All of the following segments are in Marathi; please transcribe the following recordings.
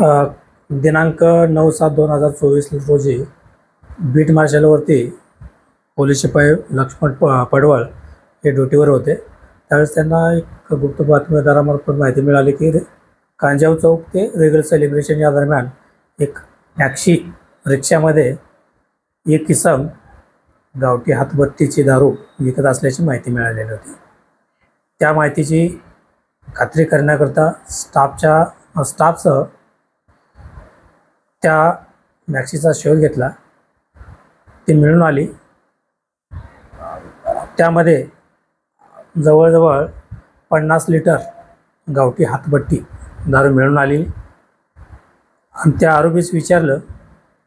अ, दिनांक 9/7/2024 रोजी बीट मार्शलवरती पोलीस शिपाई लक्ष्मण पडवळ हे ड्युटीवर होते. त्यावेळेस त्यांना एक गुप्त बातमीदारामार्फत माहिती मिळाली की कांजाव चौक ते रेगल सेलिब्रेशन या दरम्यान एक टॅक्सी रिक्षामध्ये एक इसम गावठी हातभट्टीची दारू विकत असल्याची माहिती मिळालेली होती. त्या माहितीची खात्री करण्याकरता स्टाफसह त्या टॅक्सीचा शोध घेतला. ती मिळून आली. त्यामध्ये जवळजवळ 50 लिटर गावठी हातभट्टी दारू मिळून आली. आणि त्या आरोपीस विचारलं,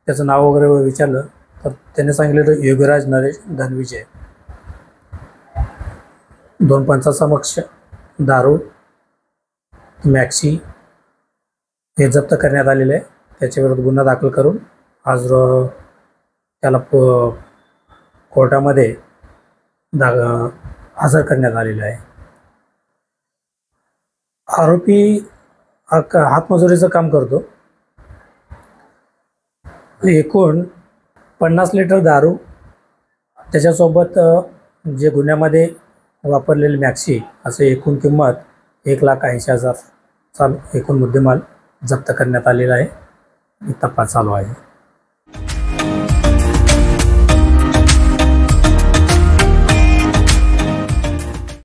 त्याचं नाव वगैरे विचारलं तर त्याने सांगितलं योगीराज नरेश धनविजय. 2 पंचासमक्ष दारू मॅक्सी हे जप्त करण्यात आलेले आहे. त्याच्याविरुद्ध गुन्हा दाखल करून आज त्याला कोर्टामध्ये हजर करण्यात आलेलं आहे. आरोपी हातमजुरीचं काम करतो. एकूण 50 लिटर दारू, त्याच्यासोबत जे गुन्ह्यामध्ये वापरलेली मॅक्सी, असं एकूण किंमत 1,80,000 एकूण मुद्देमाल जप्त करण्यात आलेला आहे. तपास चालू आहे.